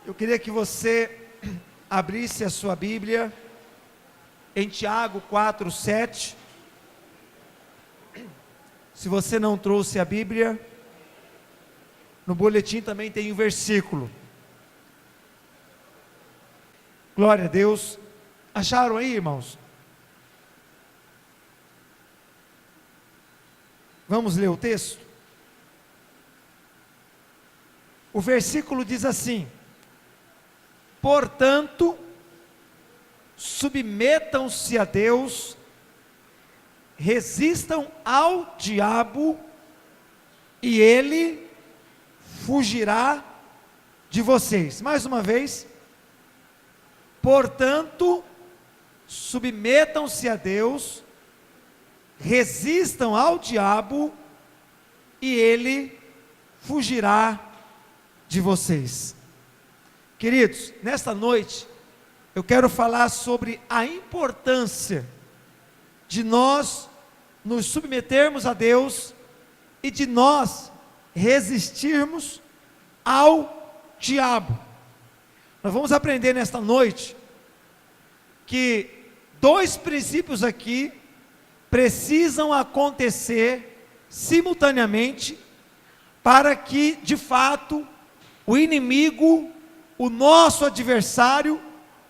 Eu queria que você abrisse a sua Bíblia em Tiago 4:7. Se você não trouxe a Bíblia, no boletim também tem um versículo. Glória a Deus. Acharam aí, irmãos? Vamos ler o texto? O versículo diz assim: portanto, submetam-se a Deus, resistam ao diabo, e ele fugirá de vocês. Mais uma vez. Portanto, submetam-se a Deus, resistam ao diabo, e ele fugirá de vocês. Queridos, nesta noite, eu quero falar sobre a importância de nós nos submetermos a Deus e de nós resistirmos ao diabo. Nós vamos aprender nesta noite que dois princípios aqui precisam acontecer simultaneamente para que, de fato, o inimigo, o nosso adversário,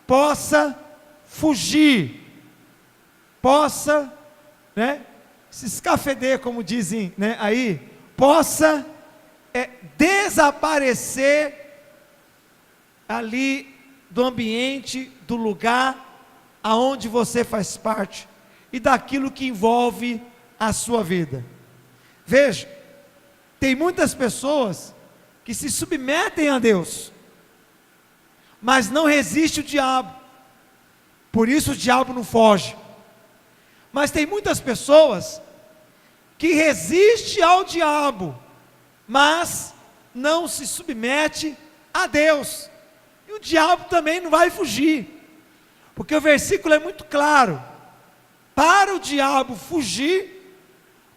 possa fugir, possa, se escafeder, como dizem, aí, possa desaparecer ali do ambiente, do lugar aonde você faz parte e daquilo que envolve a sua vida. Veja, tem muitas pessoas que se submetem a Deus, mas não resiste o diabo, por isso o diabo não foge. Mas tem muitas pessoas que resistem ao diabo, mas não se submete a Deus, e o diabo também não vai fugir, porque o versículo é muito claro: para o diabo fugir,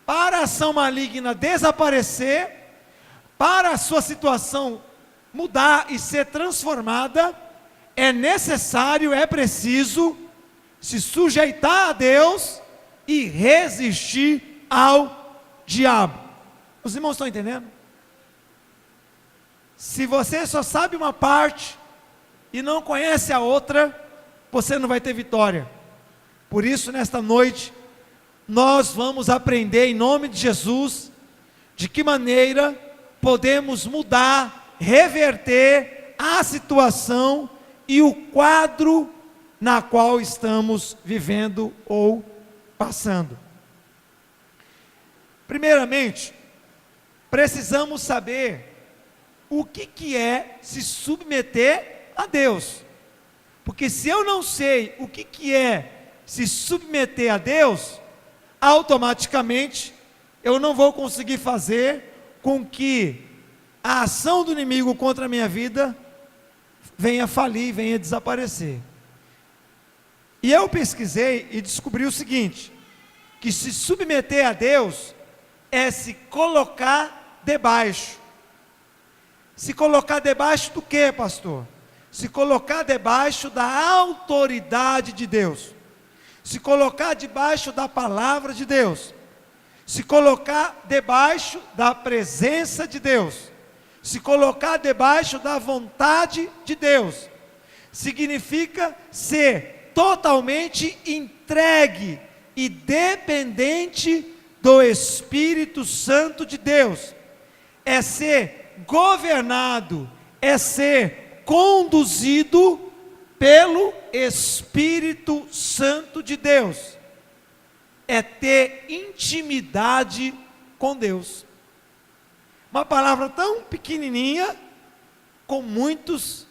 para a ação maligna desaparecer, para a sua situação mudar e ser transformada, é necessário, é preciso se sujeitar a Deus e resistir ao diabo. Os irmãos estão entendendo? Se você só sabe uma parte e não conhece a outra, você não vai ter vitória. Por isso, nesta noite, nós vamos aprender em nome de Jesus, de que maneira podemos mudar, reverter a situação e o quadro na qual estamos vivendo ou passando. Primeiramente, precisamos saber o que é se submeter a Deus, porque se eu não sei o que é se submeter a Deus, automaticamente eu não vou conseguir fazer com que a ação do inimigo contra a minha vida venha falir, venha desaparecer. E eu pesquisei e descobri o seguinte: que se submeter a Deus é se colocar debaixo. Se colocar debaixo do que, pastor? Se colocar debaixo da autoridade de Deus, se colocar debaixo da palavra de Deus, se colocar debaixo da presença de Deus, se colocar debaixo da vontade de Deus, significa ser totalmente entregue e dependente do Espírito Santo de Deus, é ser governado, é ser conduzido pelo Espírito Santo de Deus, é ter intimidade com Deus. Uma palavra tão pequenininha, com muitos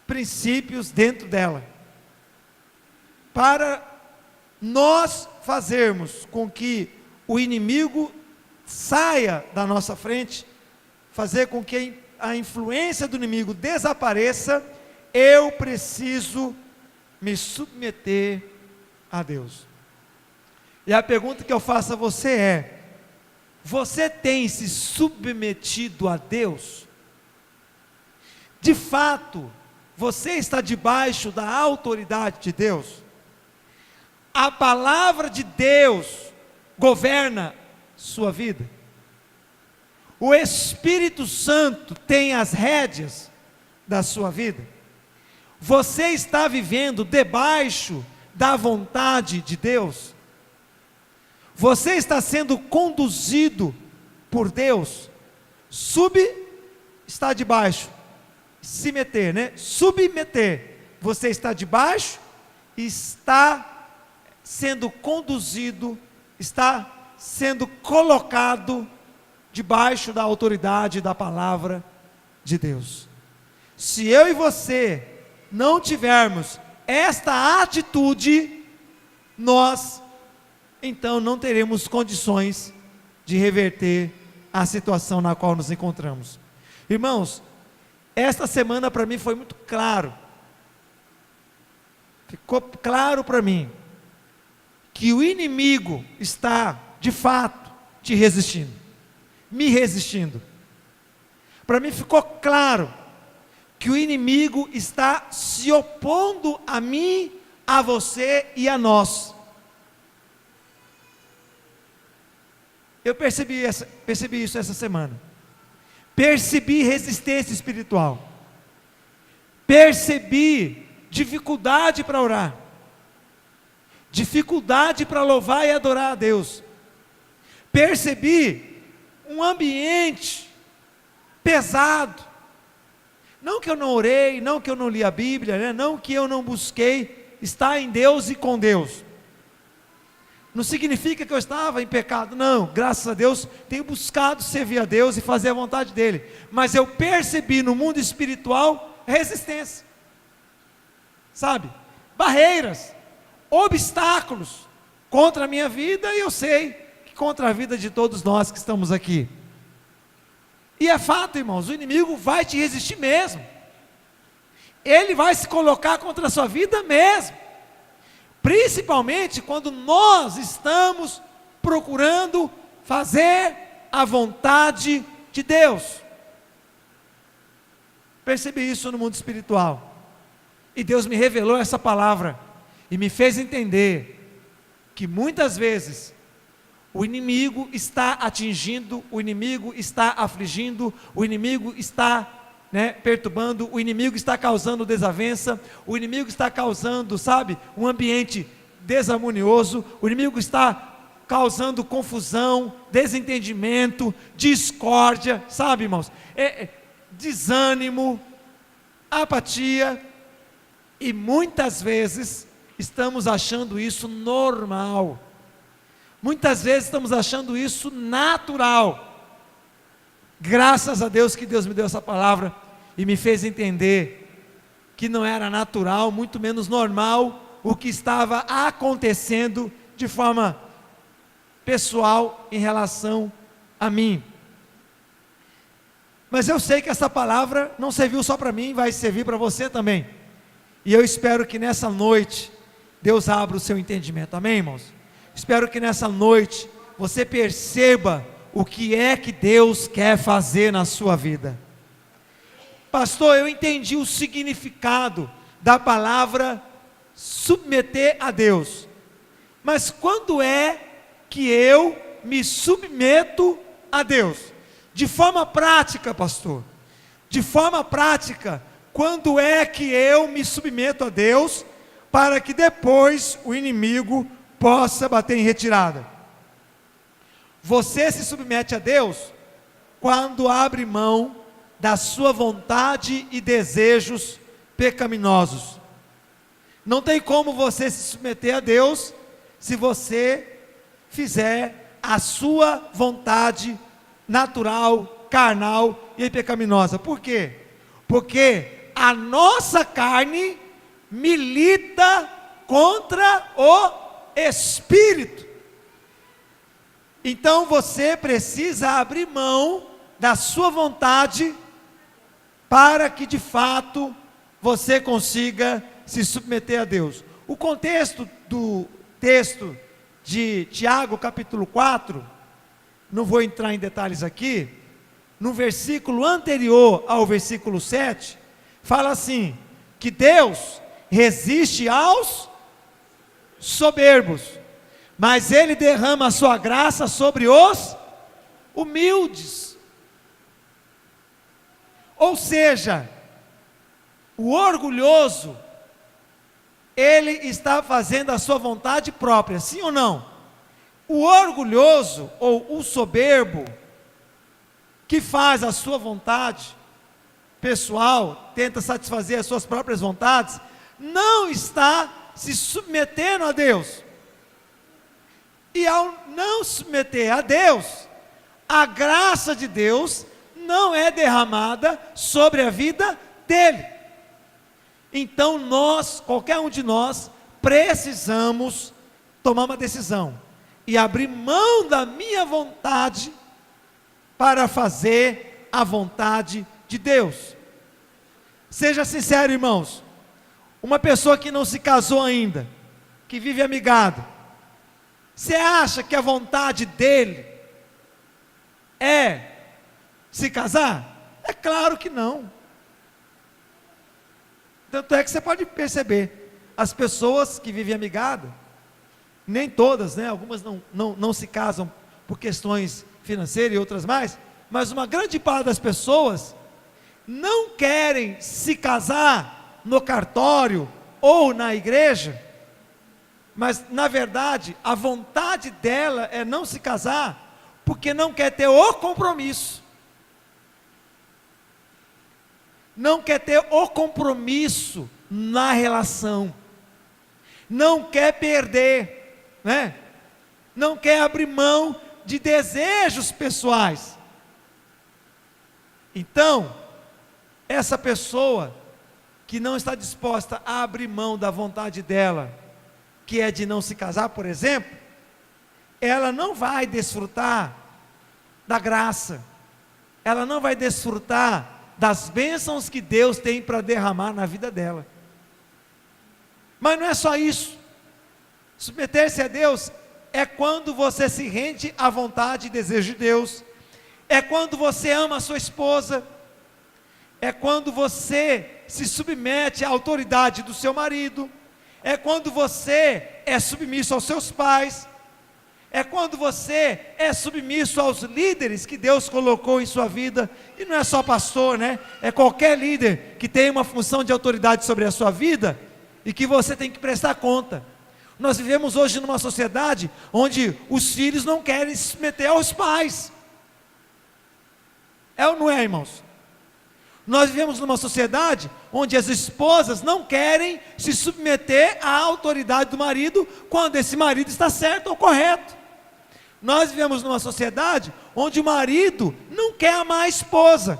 princípios dentro dela. Para nós fazermos com que o inimigo saia da nossa frente, fazer com que a influência do inimigo desapareça, eu preciso me submeter a Deus. E a pergunta que eu faço a você é: você tem se submetido a Deus? de fato, você está debaixo da autoridade de Deus? A palavra de Deus governa sua vida? O Espírito Santo tem as rédeas da sua vida? Você está vivendo debaixo da vontade de Deus? Você está sendo conduzido por Deus? Está debaixo, se meter, né? Submeter. Você está debaixo, está sendo conduzido, está sendo colocado debaixo da autoridade da palavra de Deus. Se eu e você não tivermos esta atitude, nós então não teremos condições de reverter a situação na qual nos encontramos. Irmãos, esta semana para mim foi muito claro, ficou claro para mim, que o inimigo está, de fato, te resistindo, me resistindo. Para mim ficou claro, que o inimigo está se opondo a mim, a você e a nós. Eu percebi isso essa semana. Percebi resistência espiritual. Percebi dificuldade para orar. Dificuldade para louvar e adorar a Deus. Percebi um ambiente pesado. Não que eu não orei, não que eu não li a Bíblia, né? Não que eu não busquei estar em Deus e com Deus. Não significa que eu estava em pecado, não, graças a Deus, tenho buscado servir a Deus e fazer a vontade dEle, mas eu percebi no mundo espiritual resistência, sabe, barreiras, obstáculos, contra a minha vida, e eu sei que contra a vida de todos nós que estamos aqui. E é fato, irmãos, o inimigo vai te resistir mesmo, ele vai se colocar contra a sua vida mesmo, principalmente quando nós estamos procurando fazer a vontade de Deus. Percebi isso no mundo espiritual, e Deus me revelou essa palavra, e me fez entender, que muitas vezes, o inimigo está atingindo, o inimigo está afligindo, o inimigo está perturbando, o inimigo está causando desavença, o inimigo está causando, sabe, um ambiente desarmonioso, o inimigo está causando confusão, desentendimento, discórdia, sabe, irmãos, desânimo, apatia, e muitas vezes estamos achando isso normal. Muitas vezes estamos achando isso natural. Graças a Deus que Deus me deu essa palavra e me fez entender que não era natural, muito menos normal, o que estava acontecendo de forma pessoal em relação a mim. Mas eu sei que essa palavra não serviu só para mim, vai servir para você também. E eu espero que nessa noite Deus abra o seu entendimento. Amém, irmãos? Espero que nessa noite você perceba o que é que Deus quer fazer na sua vida. Pastor, eu entendi o significado da palavra submeter a Deus. Mas quando é que eu me submeto a Deus? De forma prática, pastor. De forma prática, quando é que eu me submeto a Deus, para que depois o inimigo possa bater em retirada? Você se submete a Deus quando abre mão da sua vontade e desejos pecaminosos. Não tem como você se submeter a Deus se você fizer a sua vontade natural, carnal e pecaminosa. Por quê? Porque a nossa carne milita contra o Espírito. Então você precisa abrir mão da sua vontade para que de fato você consiga se submeter a Deus. O contexto do texto de Tiago capítulo 4, não vou entrar em detalhes aqui, no versículo anterior ao versículo 7, fala assim, que Deus resiste aos soberbos, mas Ele derrama a sua graça sobre os humildes. Ou seja, o orgulhoso, ele está fazendo a sua vontade própria, sim ou não? O orgulhoso, ou o soberbo, que faz a sua vontade pessoal, tenta satisfazer as suas próprias vontades, não está se submetendo a Deus. E ao não submeter a Deus, a graça de Deus não é derramada sobre a vida dele. Então nós, qualquer um de nós, precisamos tomar uma decisão e abrir mão da minha vontade para fazer a vontade de Deus. Seja sincero, irmãos. Uma pessoa que não se casou ainda, que vive amigado, você acha que a vontade dele é se casar? É claro que não. Tanto é que você pode perceber, as pessoas que vivem amigado, nem todas, né? Algumas não se casam por questões financeiras e outras mais, mas uma grande parte das pessoas não querem se casar no cartório ou na igreja, mas na verdade a vontade dela é não se casar, porque não quer ter o compromisso. Não quer ter o compromisso na relação, não quer perder, né? Não quer abrir mão de desejos pessoais. Então, essa pessoa que não está disposta a abrir mão da vontade dela, que é de não se casar, por exemplo, ela não vai desfrutar da graça, ela não vai desfrutar das bênçãos que Deus tem para derramar na vida dela. Mas não é só isso. Submeter-se a Deus é quando você se rende à vontade e desejo de Deus, é quando você ama a sua esposa, é quando você se submete à autoridade do seu marido, é quando você é submisso aos seus pais, é quando você é submisso aos líderes que Deus colocou em sua vida, e não é só pastor, né? É qualquer líder que tem uma função de autoridade sobre a sua vida, e que você tem que prestar conta. Nós vivemos hoje numa sociedade, onde os filhos não querem se submeter aos pais, é ou não é, irmãos? Nós vivemos numa sociedade, onde as esposas não querem se submeter à autoridade do marido, quando esse marido está certo ou correto. Nós vivemos numa sociedade onde o marido não quer amar a esposa,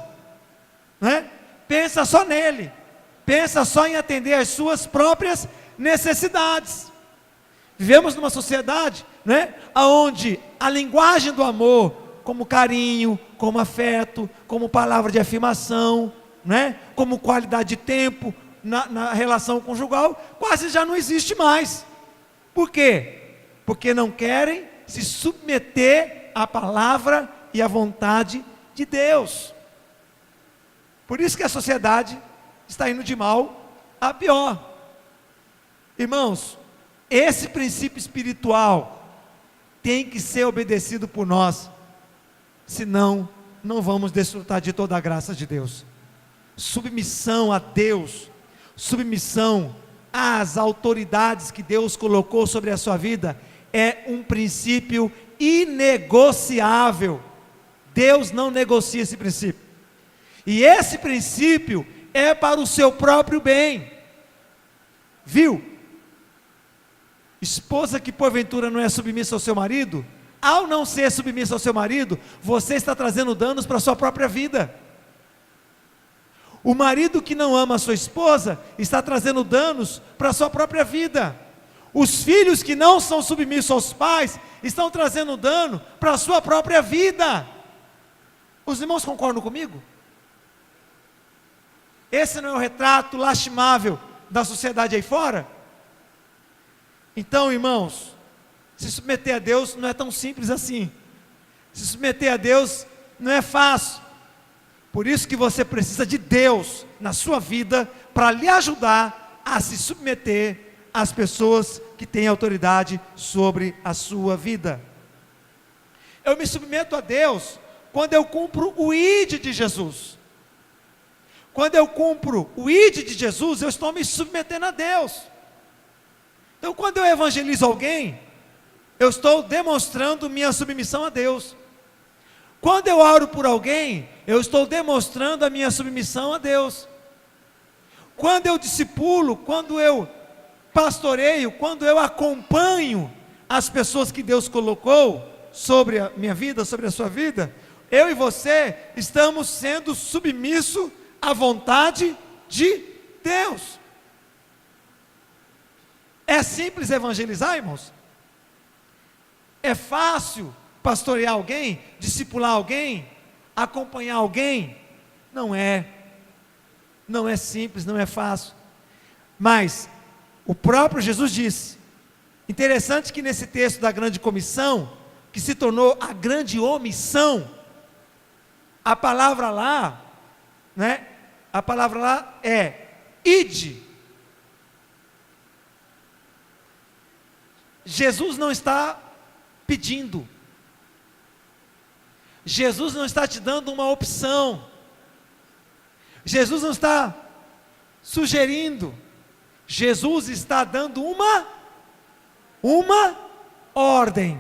né? Pensa só nele, pensa só em atender às suas próprias necessidades. Vivemos numa sociedade, né, onde a linguagem do amor, como carinho, como afeto, como palavra de afirmação, né, como qualidade de tempo na relação conjugal, quase já não existe mais. Por quê? Porque não querem se submeter à palavra e à vontade de Deus. Por isso que a sociedade está indo de mal a pior. Irmãos, esse princípio espiritual tem que ser obedecido por nós, senão não vamos desfrutar de toda a graça de Deus. Submissão a Deus, submissão às autoridades que Deus colocou sobre a sua vida, é um princípio inegociável. Deus não negocia esse princípio, e esse princípio é para o seu próprio bem. Viu? Esposa que porventura não é submissa ao seu marido, ao não ser submissa ao seu marido, você está trazendo danos para a sua própria vida. O marido que não ama a sua esposa, está trazendo danos para a sua própria vida. Os filhos que não são submissos aos pais, estão trazendo dano para a sua própria vida. Os irmãos concordam comigo? Esse não é o retrato lastimável da sociedade aí fora? Então, irmãos, se submeter a Deus não é tão simples assim. Se submeter a Deus não é fácil, Por isso que você precisa de Deus na sua vida para lhe ajudar a se submeter às pessoas que têm autoridade sobre a sua vida. Eu me submeto a Deus quando eu cumpro o ID de Jesus. Quando eu cumpro o ID de Jesus, eu estou me submetendo a Deus. Então, quando eu evangelizo alguém, eu estou demonstrando minha submissão a Deus. Quando eu oro por alguém, eu estou demonstrando a minha submissão a Deus. Quando eu discipulo, quando eu pastoreio, quando eu acompanho as pessoas que Deus colocou sobre a minha vida, sobre a sua vida, eu e você estamos sendo submissos à vontade de Deus. É simples evangelizar, irmãos? É fácil pastorear alguém, discipular alguém, acompanhar alguém? Não é. Não é simples, não é fácil. Mas o próprio Jesus disse, interessante que nesse texto da grande comissão, que se tornou a grande omissão, a palavra lá, né? A palavra lá é ide. Jesus não está pedindo. Jesus não está te dando uma opção. Jesus não está sugerindo. Jesus está dando uma ordem.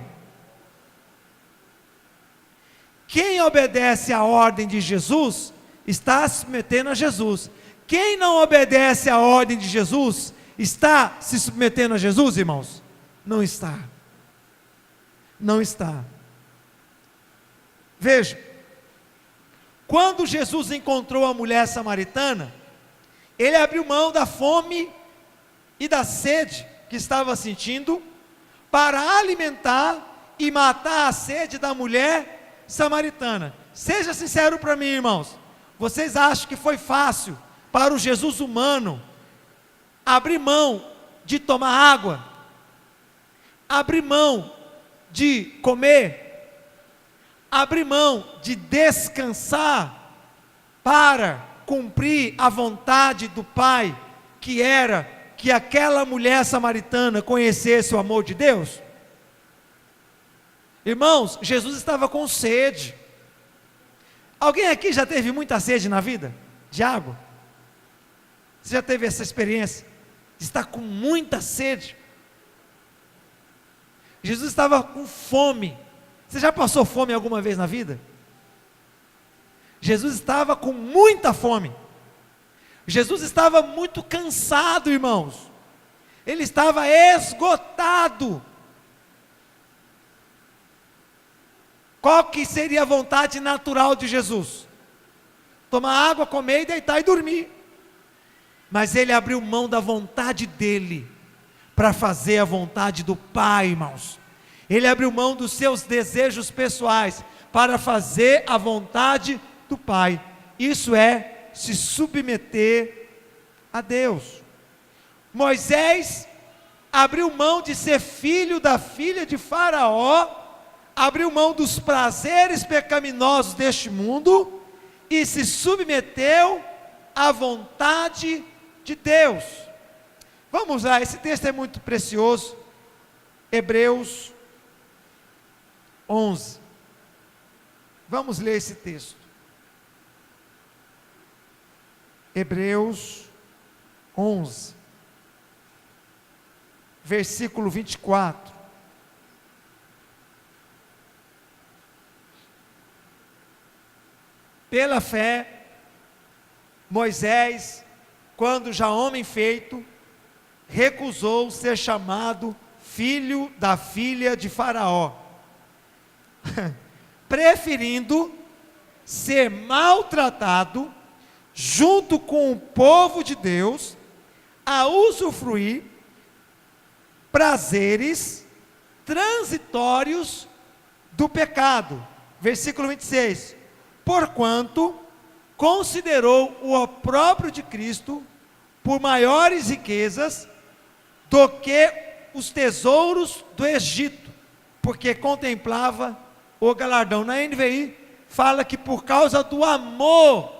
Quem obedece à ordem de Jesus, está se submetendo a Jesus. Quem não obedece à ordem de Jesus, está se submetendo a Jesus, irmãos? Não está. Não está. Veja, quando Jesus encontrou a mulher samaritana, ele abriu mão da fome e da sede que estava sentindo, para alimentar e matar a sede da mulher samaritana. Seja sincero para mim, irmãos, vocês acham que foi fácil para o Jesus humano abrir mão de tomar água, abrir mão de comer, abrir mão de descansar para cumprir a vontade do Pai, que era que aquela mulher samaritana conhecesse o amor de Deus? Irmãos, Jesus estava com sede. Alguém aqui já teve muita sede na vida? De água? Você já teve essa experiência? De estar com muita sede? Jesus estava com fome. Você já passou fome alguma vez na vida? Jesus estava com muita fome. Jesus estava muito cansado, irmãos. Ele estava esgotado. Qual que seria a vontade natural de Jesus? Tomar água, comer e deitar e dormir. Mas ele abriu mão da vontade dele para fazer a vontade do Pai, irmãos. Ele abriu mão dos seus desejos pessoais para fazer a vontade do Pai. Isso é se submeter a Deus. Moisés abriu mão de ser filho da filha de Faraó, abriu mão dos prazeres pecaminosos deste mundo e se submeteu à vontade de Deus. Vamos lá, esse texto é muito precioso. Hebreus 11. Vamos ler esse texto. Hebreus 11, versículo 24. Pela fé, Moisés, quando já homem feito, recusou ser chamado filho da filha de Faraó, preferindo ser maltratado junto com o povo de Deus, a usufruir prazeres transitórios do pecado. Versículo 26. Porquanto considerou o opróbrio de Cristo por maiores riquezas do que os tesouros do Egito, porque contemplava o galardão. Na NVI fala que por causa do amor,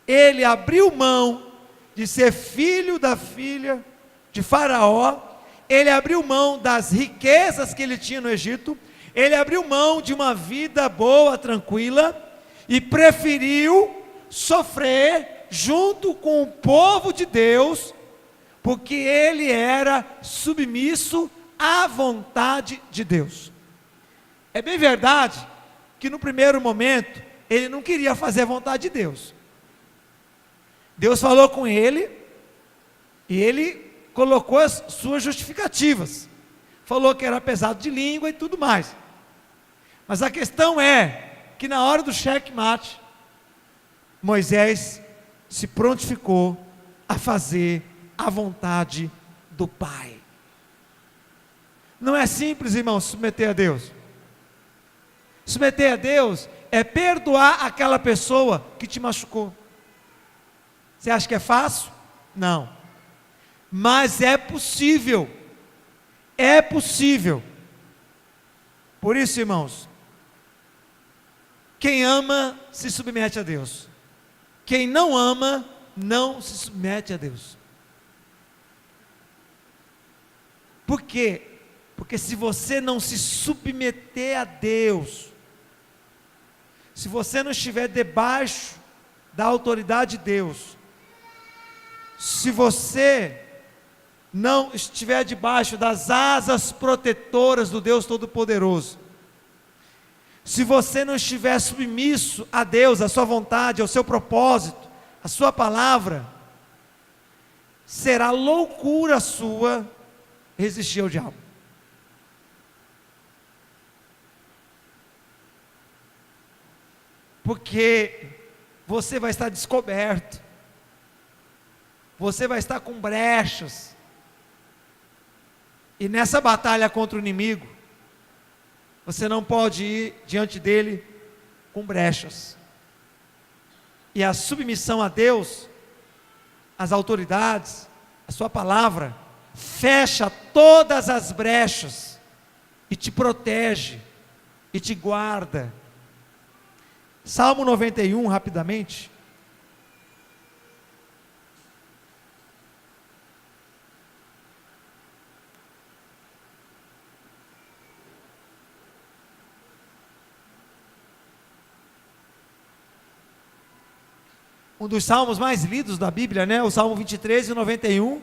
ele abriu mão de ser filho da filha de Faraó, ele abriu mão das riquezas que ele tinha no Egito, ele abriu mão de uma vida boa, tranquila, e preferiu sofrer junto com o povo de Deus, porque ele era submisso à vontade de Deus. É bem verdade que no primeiro momento, ele não queria fazer a vontade de Deus. Deus falou com ele, e ele colocou as suas justificativas, falou que era pesado de língua e tudo mais, mas a questão é, que na hora do checkmate, Moisés se prontificou a fazer a vontade do Pai. Não é simples, irmão, submeter a Deus. Submeter a Deus é perdoar aquela pessoa que te machucou. Você acha que é fácil? Não. Mas é possível. É possível. Por isso, irmãos, quem ama se submete a Deus. Quem não ama não se submete a Deus. Por quê? Porque se você não se submeter a Deus, se você não estiver debaixo da autoridade de Deus, se você não estiver debaixo das asas protetoras do Deus Todo-Poderoso, se você não estiver submisso a Deus, à sua vontade, ao seu propósito, à sua palavra, será loucura sua resistir ao diabo. Porque você vai estar descoberto, você vai estar com brechas, e nessa batalha contra o inimigo, você não pode ir diante dele com brechas. E a submissão a Deus, às autoridades, a sua palavra, fecha todas as brechas, e te protege, e te guarda. Salmo 91, rapidamente. Um dos salmos mais lidos da Bíblia, né? O Salmo 23 e 91.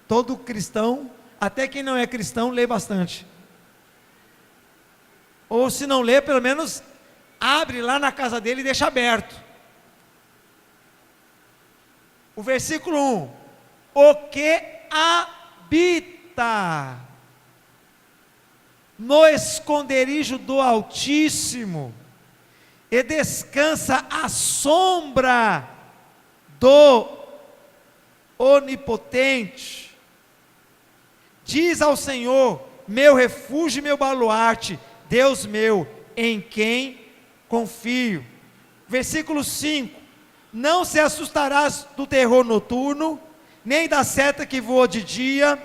Todo cristão, até quem não é cristão, lê bastante. Ou se não lê, pelo menos abre lá na casa dele e deixa aberto. O versículo 1: o que habita no esconderijo do Altíssimo e descansa à sombra do Onipotente, diz ao Senhor, meu refúgio e meu baluarte, Deus meu, em quem confio. Versículo 5: não se assustarás do terror noturno, nem da seta que voa de dia,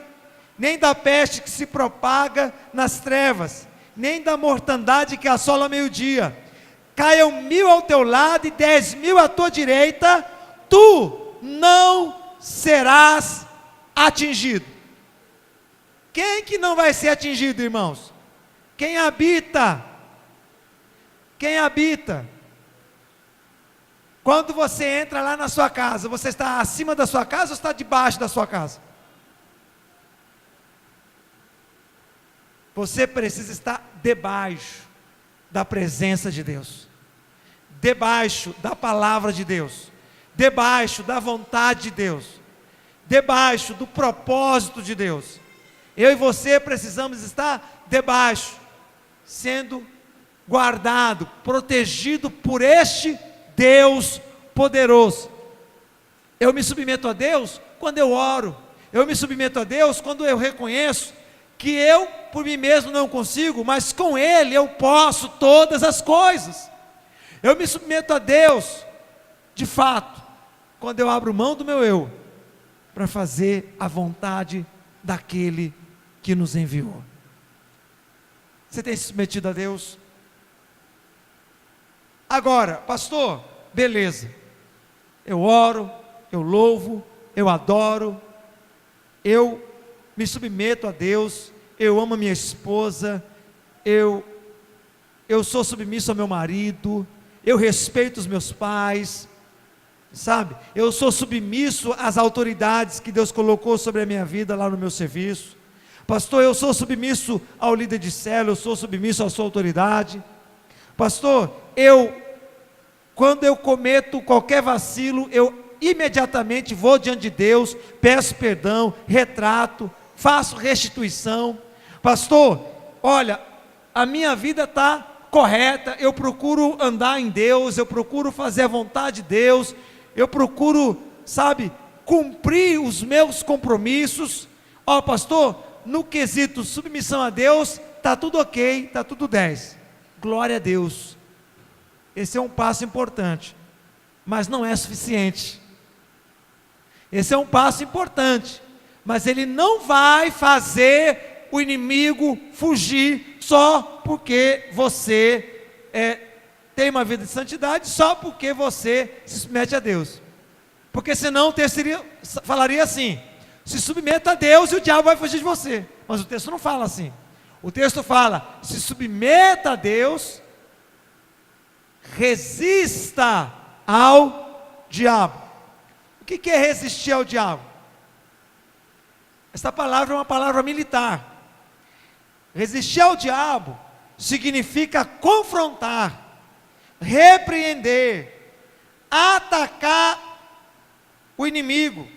nem da peste que se propaga nas trevas, nem da mortandade que assola ao meio-dia. Caiam 1000 ao teu lado e 10.000 à tua direita, tu não serás atingido. Quem que não vai ser atingido, irmãos? Quem habita. Quem habita. Quando você entra lá na sua casa, você está acima da sua casa ou está debaixo da sua casa? Você precisa estar debaixo da presença de Deus, debaixo da palavra de Deus, debaixo da vontade de Deus, debaixo do propósito de Deus. Eu e você precisamos estar debaixo, sendo guardado, protegido por este Deus poderoso. Eu me submeto a Deus quando eu oro, eu me submeto a Deus quando eu reconheço que eu por mim mesmo não consigo, mas com Ele eu posso todas as coisas. Eu me submeto a Deus, de fato, quando eu abro mão do meu eu, para fazer a vontade daquele que nos enviou. Você tem se submetido a Deus? Agora, pastor, beleza, eu oro, eu louvo, eu adoro, eu me submeto a Deus, eu amo a minha esposa, eu sou submisso ao meu marido, eu respeito os meus pais, sabe? Eu sou submisso às autoridades que Deus colocou sobre a minha vida lá no meu serviço. Pastor, eu sou submisso ao líder de célula, eu sou submisso à sua autoridade. Pastor, quando eu cometo qualquer vacilo, eu imediatamente vou diante de Deus, peço perdão, retrato, faço restituição. Pastor, olha, a minha vida está correta, eu procuro andar em Deus, eu procuro fazer a vontade de Deus, eu procuro, sabe, cumprir os meus compromissos. Ó, pastor, no quesito submissão a Deus, está tudo ok, está tudo 10, glória a Deus. Esse é um passo importante, mas não é suficiente. Esse é um passo importante, mas ele não vai fazer o inimigo fugir só porque você tem uma vida de santidade, só porque você se submete a Deus. Porque senão o texto falaria assim: se submeta a Deus e o diabo vai fugir de você. Mas o texto não fala assim. O texto fala: se submeta a Deus, resista ao diabo. O que é resistir ao diabo? Essa palavra é uma palavra militar. Resistir ao diabo significa confrontar, repreender, atacar o inimigo,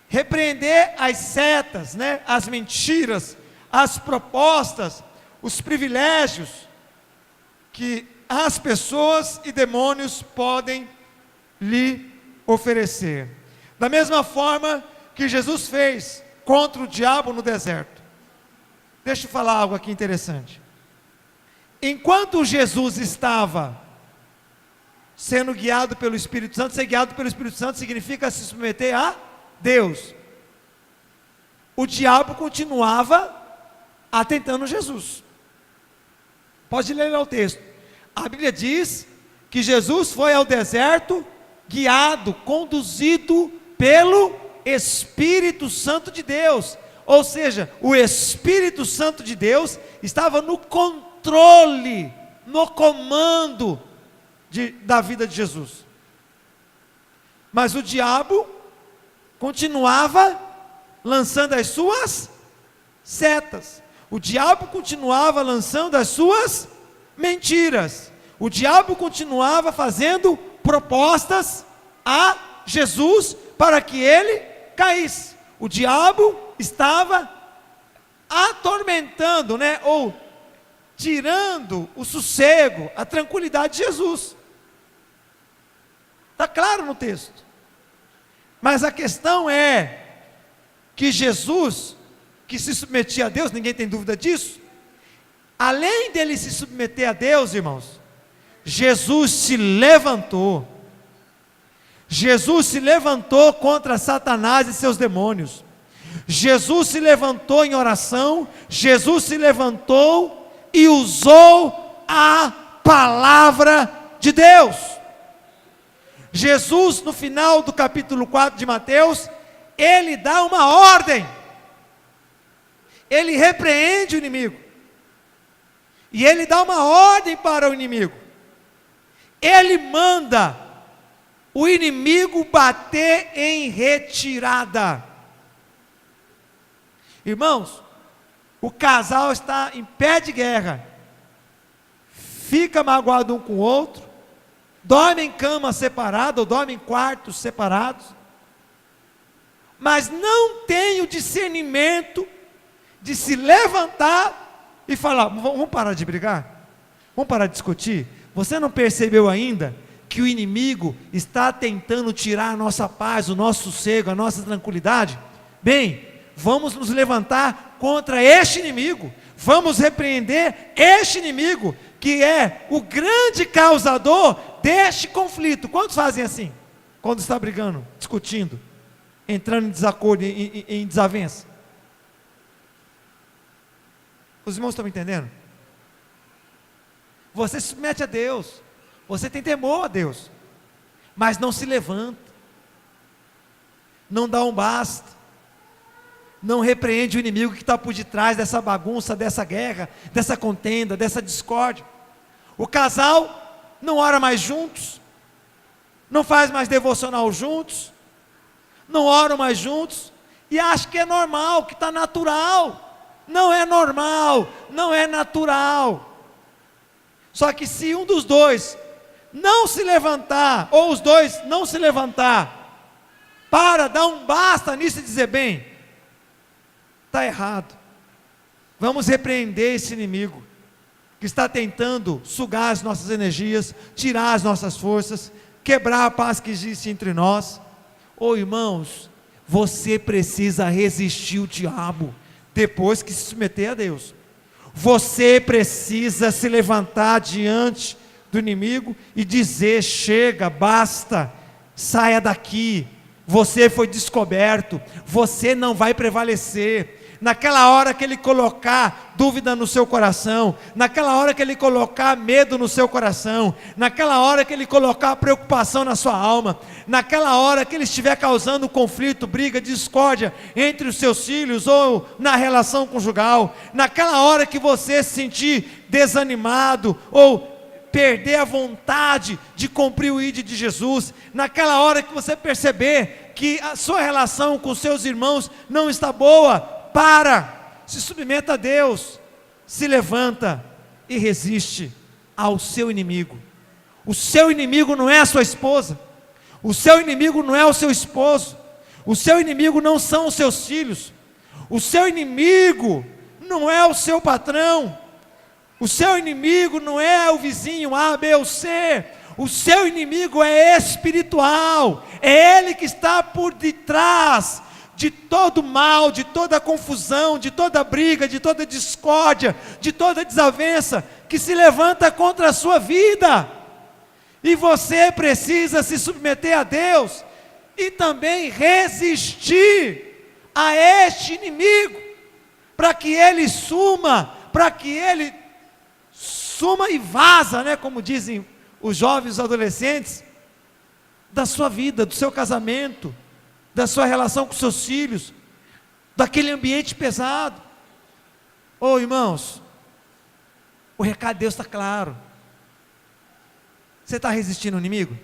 repreender as setas, né, as mentiras, as propostas, os privilégios que as pessoas e demônios podem lhe oferecer. Da mesma forma que Jesus fez contra o diabo no deserto. Deixa eu falar algo aqui interessante. Enquanto Jesus estava sendo guiado pelo Espírito Santo, ser guiado pelo Espírito Santo significa se submeter a Deus. O diabo continuava atentando Jesus. Pode ler lá o texto. A Bíblia diz que Jesus foi ao deserto guiado, conduzido pelo Espírito Santo de Deus. Ou seja, o Espírito Santo de Deus estava no controle, no comando da vida de Jesus. Mas o diabo continuava lançando as suas setas. O diabo continuava lançando as suas mentiras. O diabo continuava fazendo propostas a Jesus para que ele caísse. O diabo estava atormentando, né, ou tirando o sossego, a tranquilidade de Jesus. Está claro no texto. Mas a questão é que Jesus, que se submetia a Deus, ninguém tem dúvida disso, além dele se submeter a Deus, irmãos, Jesus se levantou. Jesus se levantou contra Satanás e seus demônios. Jesus se levantou em oração. Jesus se levantou e usou a palavra de Deus. Jesus, no final do capítulo 4 de Mateus, ele dá uma ordem. Ele repreende o inimigo. E ele dá uma ordem para o inimigo. Ele manda o inimigo bater em retirada. Irmãos, o casal está em pé de guerra, fica magoado um com o outro, dorme em cama separada, ou dorme em quartos separados, mas não tem o discernimento de se levantar e falar: vamos parar de brigar? Vamos parar de discutir? Você não percebeu ainda que o inimigo está tentando tirar a nossa paz, o nosso sossego, a nossa tranquilidade? Bem, vamos nos levantar contra este inimigo, vamos repreender este inimigo, que é o grande causador deste conflito. Quantos fazem assim? Quando está brigando, discutindo, entrando em desacordo, em desavença? Os irmãos estão me entendendo? Você se submete a Deus, Você tem temor a Deus, mas não se levanta, não dá um basta, não repreende o inimigo que está por detrás dessa bagunça, dessa guerra, dessa contenda, dessa discórdia. O casal não ora mais juntos, não faz mais devocional juntos, não oram mais juntos, e acha que é normal, que está natural. Não é normal, não é natural. Só que se um dos dois não se levantar, ou os dois não se levantar, para dar um basta nisso e dizer, bem, está errado, vamos repreender esse inimigo, que está tentando sugar as nossas energias, tirar as nossas forças, quebrar a paz que existe entre nós. Irmãos, você precisa resistir o diabo, depois que se submeter a Deus. Você precisa se levantar diante do inimigo e dizer, chega, basta, saia daqui, você foi descoberto, você não vai prevalecer. Naquela hora que ele colocar dúvida no seu coração, naquela hora que ele colocar medo no seu coração, naquela hora que ele colocar preocupação na sua alma, naquela hora que ele estiver causando conflito, briga, discórdia entre os seus filhos ou na relação conjugal, naquela hora que você se sentir desanimado ou perder a vontade de cumprir o ID de Jesus, naquela hora que você perceber que a sua relação com seus irmãos não está boa, se submeta a Deus, se levanta e resiste ao seu inimigo. O seu inimigo não é a sua esposa, o seu inimigo não é o seu esposo, o seu inimigo não são os seus filhos, o seu inimigo não é o seu patrão, o seu inimigo não é o vizinho A, B ou C, o seu inimigo é espiritual, é ele que está por detrás de todo mal, de toda confusão, de toda briga, de toda discórdia, de toda desavença que se levanta contra a sua vida. E você precisa se submeter a Deus e também resistir a este inimigo, para que ele suma e vaza, né, como dizem os jovens, os adolescentes, da sua vida, do seu casamento, da sua relação com seus filhos, daquele ambiente pesado. Irmãos, o recado de Deus está claro. Você está resistindo ao inimigo?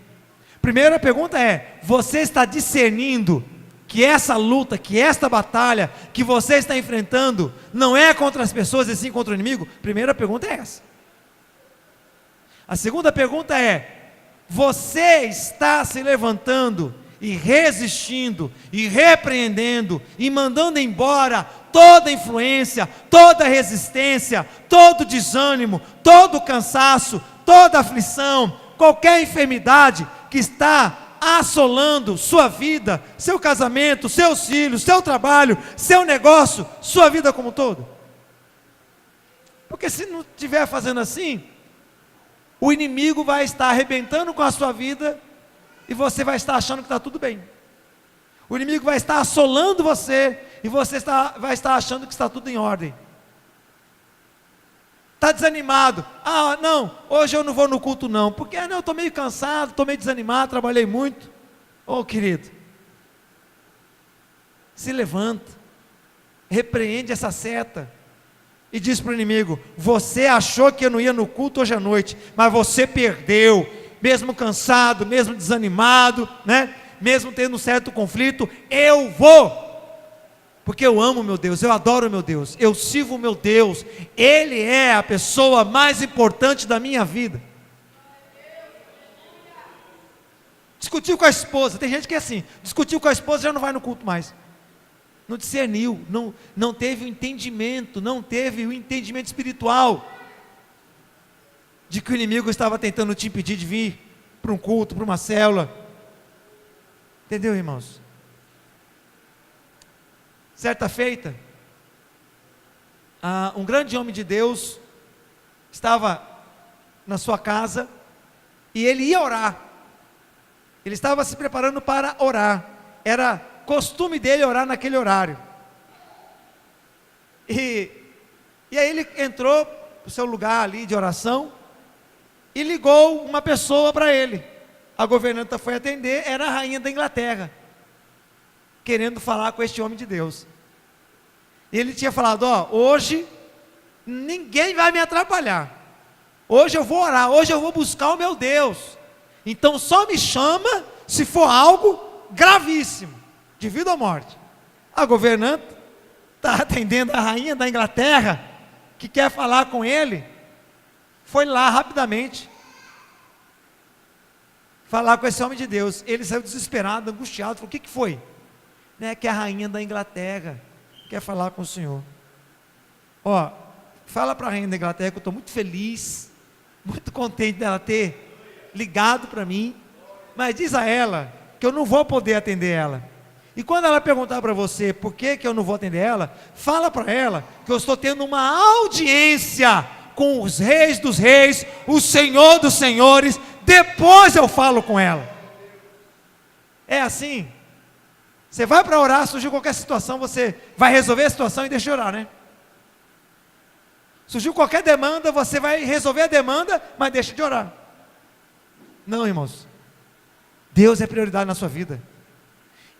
Primeira pergunta é, você está discernindo que essa luta, que esta batalha que você está enfrentando, não é contra as pessoas e sim contra o inimigo? Primeira pergunta é essa. A segunda pergunta é, você está se levantando e resistindo, e repreendendo, e mandando embora toda influência, toda resistência, todo desânimo, todo cansaço, toda aflição, qualquer enfermidade que está assolando sua vida, seu casamento, seus filhos, seu trabalho, seu negócio, sua vida como um todo? Porque se não estiver fazendo assim, o inimigo vai estar arrebentando com a sua vida, e você vai estar achando que está tudo bem. O inimigo vai estar assolando você, e você vai estar achando que está tudo em ordem. Está desanimado. Não, hoje eu não vou no culto não, porque eu estou meio cansado, estou meio desanimado, trabalhei muito. Querido, se levanta, repreende essa seta, e diz para o inimigo, você achou que eu não ia no culto hoje à noite, mas você perdeu, mesmo cansado, mesmo desanimado, né? Mesmo tendo um certo conflito, eu vou, porque eu amo meu Deus, eu adoro meu Deus, eu sirvo o meu Deus, Ele é a pessoa mais importante da minha vida. Discutiu com a esposa, tem gente que é assim, discutiu com a esposa, já não vai no culto mais, não discerniu, não teve o entendimento, não teve o entendimento espiritual, de que o inimigo estava tentando te impedir de vir para um culto, para uma célula. Entendeu, irmãos? Certa feita, um grande homem de Deus estava na sua casa e ele ia orar. Ele estava se preparando para orar. Era costume dele orar naquele horário. E aí ele entrou para o seu lugar ali de oração. e ligou uma pessoa para ele. A governanta foi atender, era a rainha da Inglaterra, querendo falar com este homem de Deus. E ele tinha falado: ó, hoje ninguém vai me atrapalhar, hoje eu vou orar, hoje eu vou buscar o meu Deus, então só me chama se for algo gravíssimo, de vida ou morte. A governanta está atendendo a rainha da Inglaterra, que quer falar com ele, foi lá rapidamente falar com esse homem de Deus. Ele saiu desesperado, angustiado, falou: o que foi? Que a rainha da Inglaterra quer falar com o senhor. Ó, fala para a rainha da Inglaterra que eu estou muito feliz, muito contente dela ter ligado para mim, mas diz a ela que eu não vou poder atender ela. E quando ela perguntar para você por que eu não vou atender ela, fala para ela que eu estou tendo uma audiência com os reis dos reis, o Senhor dos senhores, depois eu falo com ela. É assim. Você vai para orar, surgiu qualquer situação, você vai resolver a situação e deixa de orar, né? Surgiu qualquer demanda, você vai resolver a demanda, mas deixa de orar. Não, irmãos. Deus é prioridade na sua vida.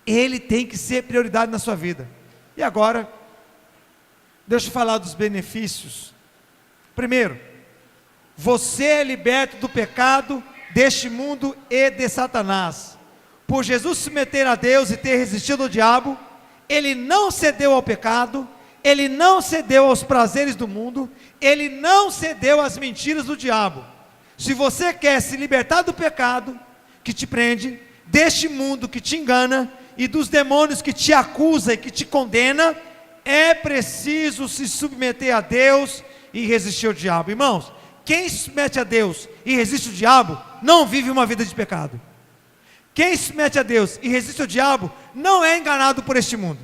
Ele tem que ser prioridade na sua vida. E agora, deixa eu falar dos benefícios. Primeiro, você é liberto do pecado deste mundo e de Satanás. Por Jesus se submeter a Deus e ter resistido ao diabo, ele não cedeu ao pecado, ele não cedeu aos prazeres do mundo, ele não cedeu às mentiras do diabo. Se você quer se libertar do pecado que te prende, deste mundo que te engana e dos demônios que te acusa e que te condena, é preciso se submeter a Deus e resistir ao diabo. Irmãos, quem se submete a Deus e resiste ao diabo, não vive uma vida de pecado. Quem se submete a Deus e resiste ao diabo, não é enganado por este mundo.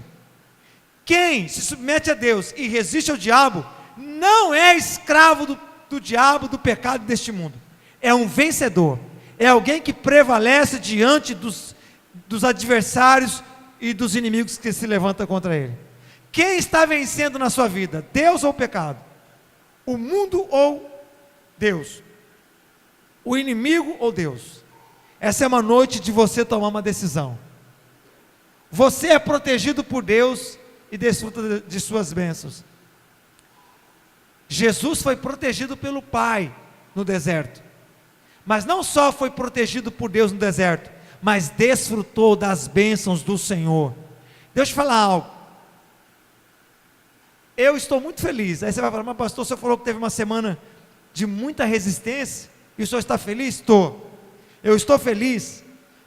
Quem se submete a Deus e resiste ao diabo, não é escravo do diabo, do pecado deste mundo. É um vencedor, é alguém que prevalece diante dos adversários e dos inimigos que se levantam contra ele. Quem está vencendo na sua vida? Deus ou o pecado? O mundo ou Deus? O inimigo ou Deus? Essa é uma noite de você tomar uma decisão. Você é protegido por Deus e desfruta de suas bênçãos. Jesus foi protegido pelo Pai no deserto, mas não só foi protegido por Deus no deserto, mas desfrutou das bênçãos do Senhor. Deixa eu falar algo. Eu estou muito feliz. Aí você vai falar: mas pastor, o senhor falou que teve uma semana de muita resistência, e o senhor está feliz? Estou. Eu estou feliz,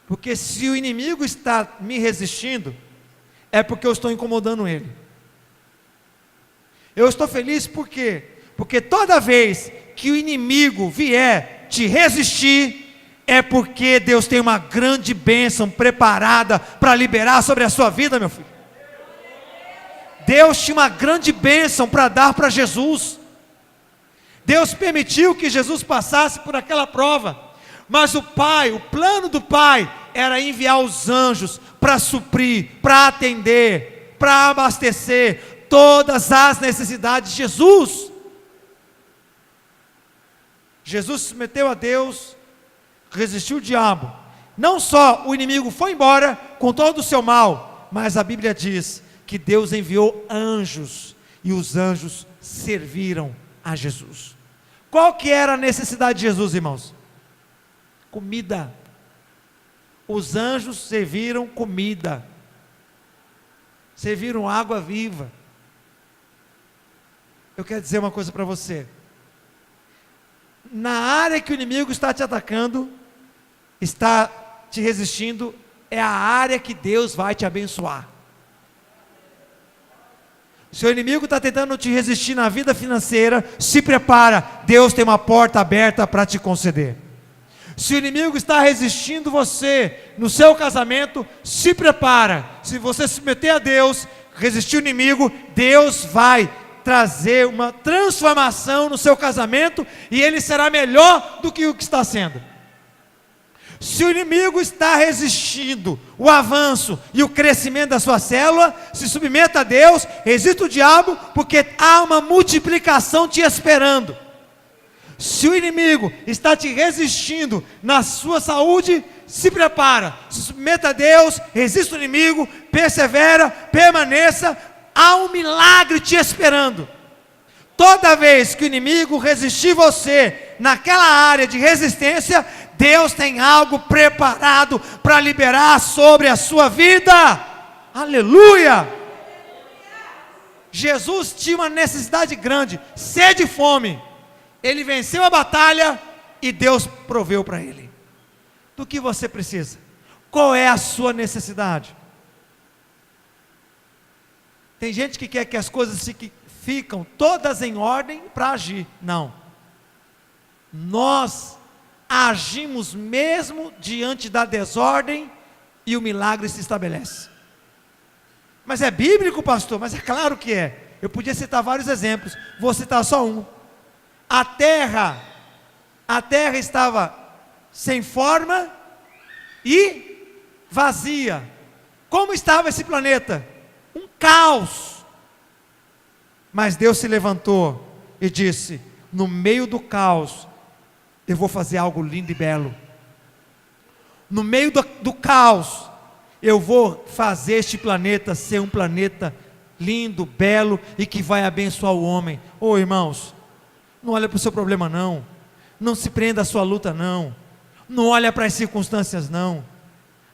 porque se o inimigo está me resistindo, é porque eu estou incomodando ele. Eu estou feliz por quê? Porque toda vez que o inimigo vier te resistir, é porque Deus tem uma grande bênção preparada para liberar sobre a sua vida, meu filho. Deus tinha uma grande bênção para dar para Jesus. Deus permitiu que Jesus passasse por aquela prova, mas o plano do Pai era enviar os anjos para suprir, para atender, para abastecer todas as necessidades de Jesus. Jesus se submeteu a Deus, resistiu o diabo. Não só o inimigo foi embora com todo o seu mal, mas a Bíblia diz que Deus enviou anjos, e os anjos serviram a Jesus. Qual que era a necessidade de Jesus, irmãos? Comida. Os anjos serviram comida, serviram água viva. Eu quero dizer uma coisa para você: na área que o inimigo está te atacando, está te resistindo, é a área que Deus vai te abençoar. Se o inimigo está tentando te resistir na vida financeira, se prepara, Deus tem uma porta aberta para te conceder. Se o inimigo está resistindo você no seu casamento, se prepara. Se você se submeter a Deus, resistir o inimigo, Deus vai trazer uma transformação no seu casamento, e ele será melhor do que o que está sendo. Se o inimigo está resistindo o avanço e o crescimento da sua célula, se submeta a Deus, resista o diabo, porque há uma multiplicação te esperando. Se o inimigo está te resistindo na sua saúde, se prepara, se submeta a Deus, resista o inimigo, persevera, permaneça, há um milagre te esperando. Toda vez que o inimigo resistir você naquela área de resistência, Deus tem algo preparado para liberar sobre a sua vida. Aleluia! Jesus tinha uma necessidade grande, sede e fome. Ele venceu a batalha e Deus proveu para ele. Do que você precisa? Qual é a sua necessidade? Tem gente que quer que as coisas ficam todas em ordem para agir. Não. Nós agimos mesmo diante da desordem e o milagre se estabelece. Mas é bíblico, pastor? Mas é claro que é. Eu podia citar vários exemplos, vou citar só um. A terra estava sem forma e vazia. Como estava esse planeta? Um caos. Mas Deus se levantou e disse: no meio do caos, eu vou fazer algo lindo e belo. No meio do caos, eu vou fazer este planeta ser um planeta lindo, belo e que vai abençoar o homem. Ô irmãos, não olha para o seu problema não. Não se prenda à sua luta não. Não olha para as circunstâncias não.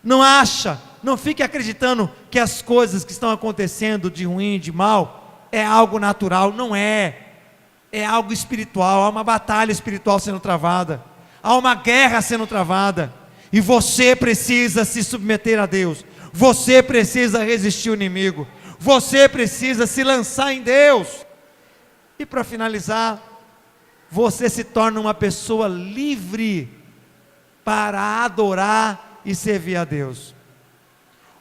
Não acha, não fique acreditando que as coisas que estão acontecendo de ruim, de mal, é algo natural. Não é. É algo espiritual. Há uma batalha espiritual sendo travada. Há uma guerra sendo travada. E você precisa se submeter a Deus. Você precisa resistir ao inimigo. Você precisa se lançar em Deus. E para finalizar, você se torna uma pessoa livre para adorar e servir a Deus.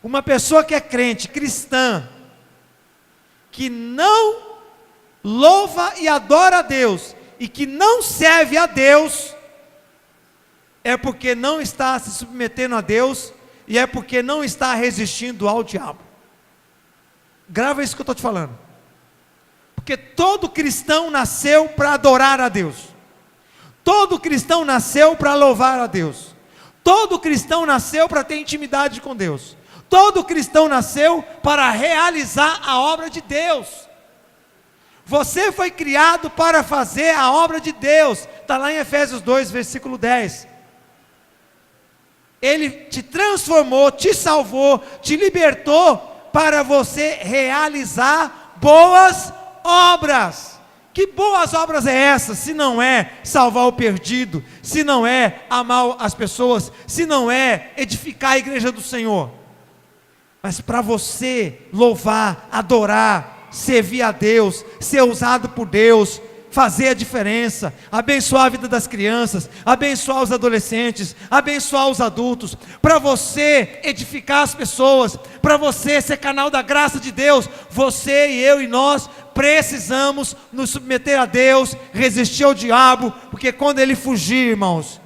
Uma pessoa que é crente, cristã, que não louva e adora a Deus, e que não serve a Deus, é porque não está se submetendo a Deus, e é porque não está resistindo ao diabo. Grava isso que eu estou te falando. Porque todo cristão nasceu para adorar a Deus. Todo cristão nasceu para louvar a Deus. Todo cristão nasceu para ter intimidade com Deus. Todo cristão nasceu para realizar a obra de Deus. Você foi criado para fazer a obra de Deus. Está lá em Efésios 2, versículo 10. Ele te transformou, te salvou, te libertou para você realizar boas obras. Que boas obras é essas? Se não é salvar o perdido, se não é amar as pessoas, se não é edificar a igreja do Senhor. Mas para você louvar, adorar, servir a Deus, ser usado por Deus, fazer a diferença, abençoar a vida das crianças, abençoar os adolescentes, abençoar os adultos, para você edificar as pessoas, para você ser canal da graça de Deus, você e eu e nós precisamos nos submeter a Deus, resistir ao diabo, porque quando ele fugir, irmãos,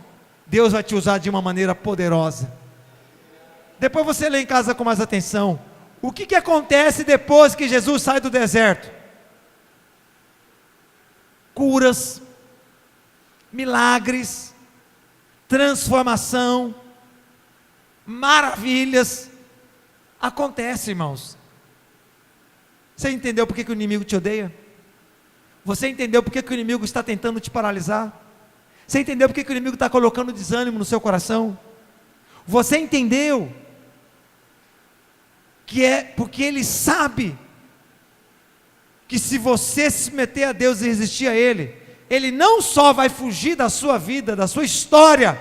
Deus vai te usar de uma maneira poderosa. Depois você lê em casa com mais atenção, o que acontece depois que Jesus sai do deserto? Curas, milagres, transformação, maravilhas, acontece, irmãos. Você entendeu por que o inimigo te odeia? Você entendeu por que o inimigo está tentando te paralisar? Você entendeu por que o inimigo está colocando desânimo no seu coração? Você entendeu que é porque ele sabe que se você se submeter a Deus e resistir a Ele, Ele não só vai fugir da sua vida, da sua história,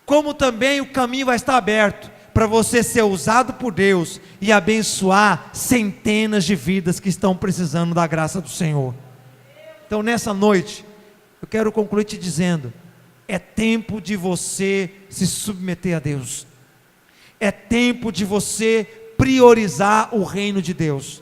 como também o caminho vai estar aberto para você ser usado por Deus e abençoar centenas de vidas que estão precisando da graça do Senhor. Então nessa noite, eu quero concluir te dizendo, é tempo de você se submeter a Deus, é tempo de você priorizar o reino de Deus,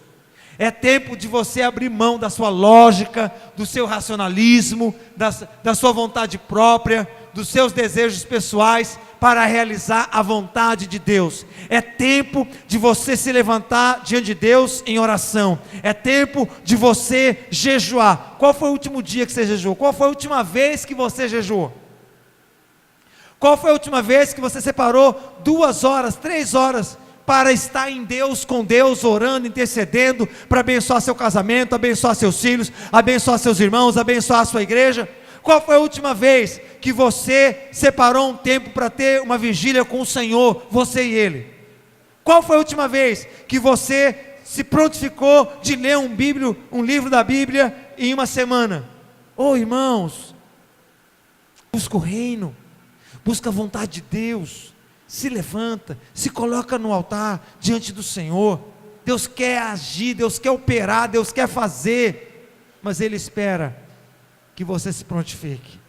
é tempo de você abrir mão da sua lógica, do seu racionalismo, da sua vontade própria, dos seus desejos pessoais para realizar a vontade de Deus. É tempo de você se levantar diante de Deus em oração. É tempo de você jejuar. Qual foi o último dia que você jejuou? Qual foi a última vez que você jejuou? Qual foi a última vez que você separou 2 horas, 3 horas para estar em Deus, com Deus, orando, intercedendo, para abençoar seu casamento, abençoar seus filhos, abençoar seus irmãos, abençoar a sua igreja? Qual foi a última vez que você separou um tempo para ter uma vigília com o Senhor, você e Ele? Qual foi a última vez que você se prontificou de ler um livro da Bíblia em uma semana? Irmãos, busca o reino, busca a vontade de Deus, se levanta, se coloca no altar diante do Senhor. Deus quer agir, Deus quer operar, Deus quer fazer, mas Ele espera que você se prontifique.